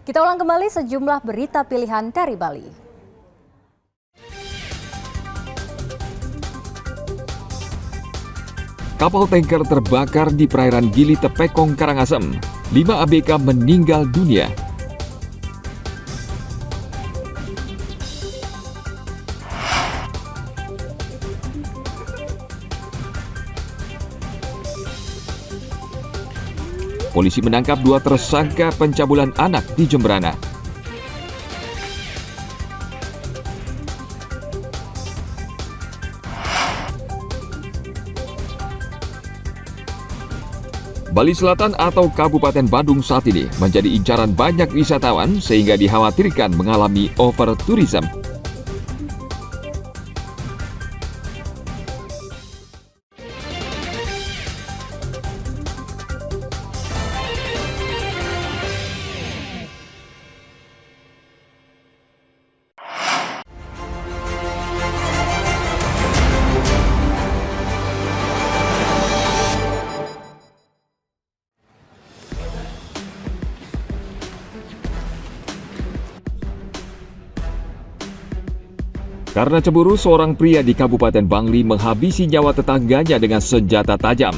Kita ulang kembali sejumlah berita pilihan dari Bali. Kapal tanker terbakar di perairan Gili Tepekong, Karangasem. 5 ABK meninggal dunia. Polisi menangkap 2 tersangka pencabulan anak di Jemberana. Bali Selatan atau Kabupaten Badung saat ini menjadi incaran banyak wisatawan sehingga dikhawatirkan mengalami over-tourism. Karena cemburu, seorang pria di Kabupaten Bangli menghabisi nyawa tetangganya dengan senjata tajam.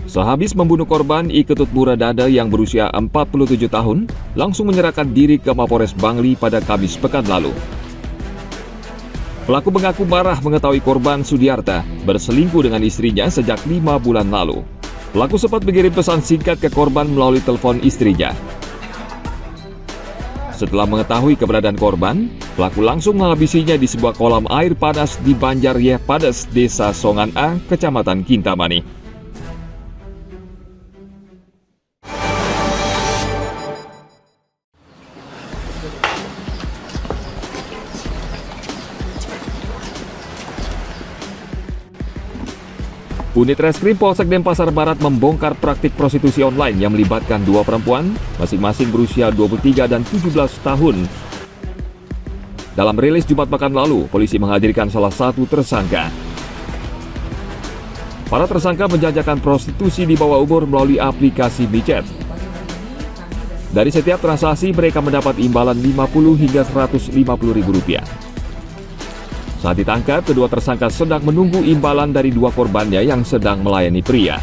Sehabis membunuh korban, Iketut Muradada yang berusia 47 tahun langsung menyerahkan diri ke Mapores Bangli pada Kamis pekan lalu. Pelaku mengaku marah mengetahui korban Sudiarta berselingkuh dengan istrinya sejak 5 bulan lalu. Pelaku sempat mengirim pesan singkat ke korban melalui telepon istrinya. Setelah mengetahui keberadaan korban, pelaku langsung menghabisinya di sebuah kolam air panas di Banjar Yeh Padas, Desa Songan A, Kecamatan Kintamani. Unit Reskrim Polsek Denpasar Barat membongkar praktik prostitusi online yang melibatkan 2 perempuan, masing-masing berusia 23 dan 17 tahun. Dalam rilis Jumat pekan lalu, polisi menghadirkan salah satu tersangka. Para tersangka menjajakan prostitusi di bawah umur melalui aplikasi micet. Dari setiap transaksi, mereka mendapat imbalan Rp50 hingga Rp150.000. Saat ditangkap, kedua tersangka sedang menunggu imbalan dari 2 korbannya yang sedang melayani pria.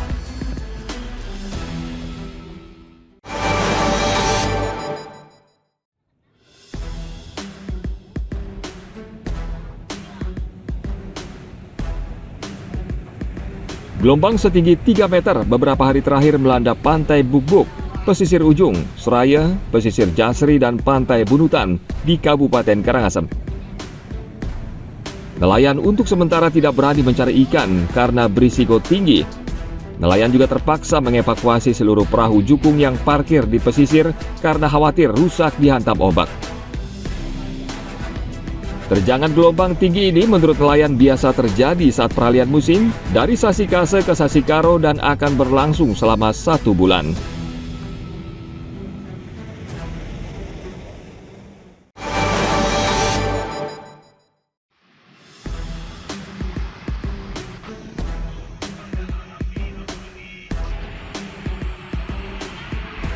Gelombang setinggi 3 meter beberapa hari terakhir melanda Pantai Bukbuk, Pesisir Ujung, Seraya, Pesisir Jasri, dan Pantai Bunutan di Kabupaten Karangasem. Nelayan untuk sementara tidak berani mencari ikan karena berisiko tinggi. Nelayan juga terpaksa mengevakuasi seluruh perahu jukung yang parkir di pesisir karena khawatir rusak dihantam ombak. Terjangan gelombang tinggi ini menurut nelayan biasa terjadi saat peralihan musim dari Sasikase ke Sasikaro dan akan berlangsung selama 1 bulan.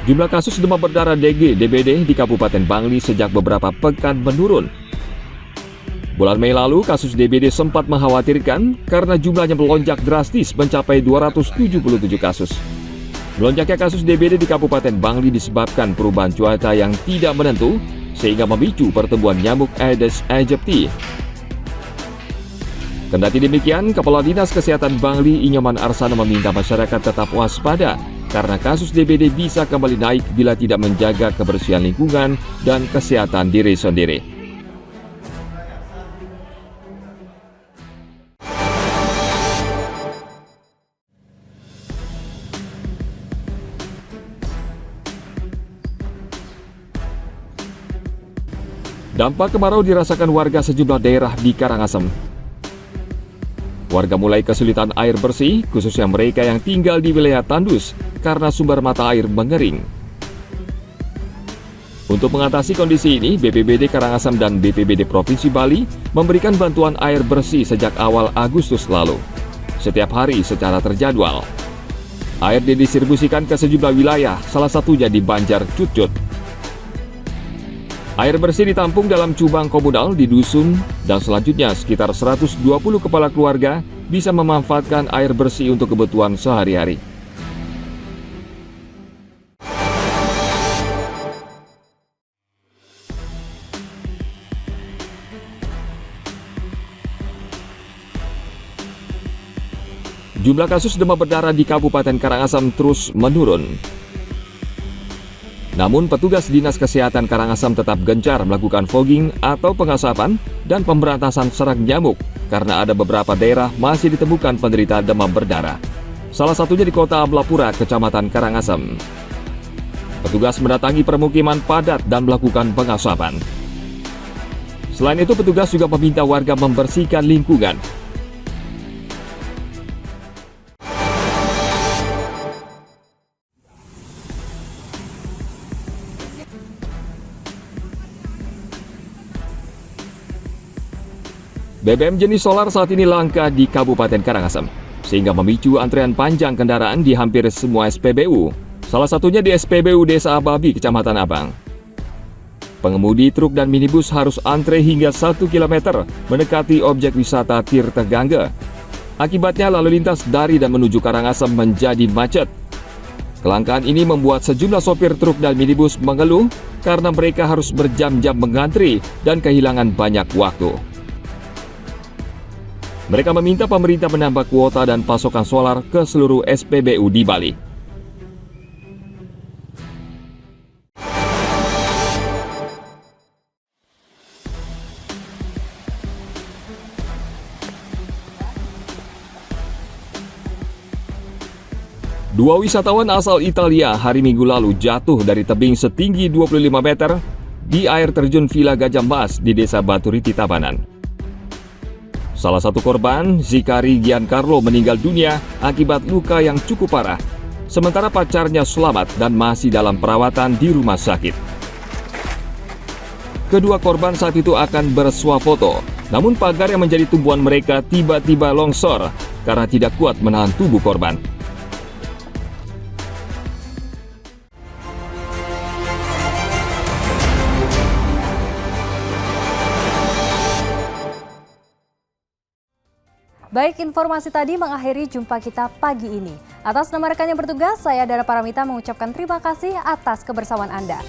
Jumlah kasus demam berdarah DBD di Kabupaten Bangli sejak beberapa pekan menurun. Bulan Mei lalu, kasus DBD sempat mengkhawatirkan karena jumlahnya melonjak drastis mencapai 277 kasus. Melonjaknya kasus DBD di Kabupaten Bangli disebabkan perubahan cuaca yang tidak menentu sehingga memicu pertumbuhan nyamuk Aedes aegypti. Kendati demikian, Kepala Dinas Kesehatan Bangli Inyoman Arsana meminta masyarakat tetap waspada karena kasus DBD bisa kembali naik bila tidak menjaga kebersihan lingkungan dan kesehatan diri sendiri. Dampak kemarau dirasakan warga sejumlah daerah di Karangasem. Warga mulai kesulitan air bersih, khususnya mereka yang tinggal di wilayah tandus karena sumber mata air mengering. Untuk mengatasi kondisi ini, BPBD Karangasem dan BPBD Provinsi Bali memberikan bantuan air bersih sejak awal Agustus lalu, setiap hari secara terjadwal. Air didistribusikan ke sejumlah wilayah, salah satunya di Banjar Cutcut. Air bersih ditampung dalam cubang komunal di dusun dan selanjutnya sekitar 120 kepala keluarga bisa memanfaatkan air bersih untuk kebutuhan sehari-hari. Jumlah kasus demam berdarah di Kabupaten Karangasem terus menurun. Namun petugas Dinas Kesehatan Karangasem tetap gencar melakukan fogging atau pengasapan dan pemberantasan serang nyamuk karena ada beberapa daerah masih ditemukan penderita demam berdarah. Salah satunya di Kota Ablapura, Kecamatan Karangasem. Petugas mendatangi permukiman padat dan melakukan pengasapan. Selain itu, petugas juga meminta warga membersihkan lingkungan. BBM jenis solar saat ini langka di Kabupaten Karangasem, sehingga memicu antrean panjang kendaraan di hampir semua SPBU, salah satunya di SPBU Desa Ababi, Kecamatan Abang. Pengemudi truk dan minibus harus antre hingga 1 km mendekati objek wisata Tirta Gangga. Akibatnya lalu lintas dari dan menuju Karangasem menjadi macet. Kelangkaan ini membuat sejumlah sopir truk dan minibus mengeluh karena mereka harus berjam-jam mengantri dan kehilangan banyak waktu. Mereka meminta pemerintah menambah kuota dan pasokan solar ke seluruh SPBU di Bali. Dua wisatawan asal Italia hari Minggu lalu jatuh dari tebing setinggi 25 meter di air terjun Villa Gajah Mas di Desa Baturiti, Tabanan. Salah satu korban, Zikari Giancarlo, meninggal dunia akibat luka yang cukup parah, sementara pacarnya selamat dan masih dalam perawatan di rumah sakit. Kedua korban saat itu akan bersuah foto, namun pagar yang menjadi tumpuan mereka tiba-tiba longsor karena tidak kuat menahan tubuh korban. Baik, informasi tadi mengakhiri jumpa kita pagi ini. Atas nama rekan yang bertugas, saya Dara Paramita mengucapkan terima kasih atas kebersamaan Anda.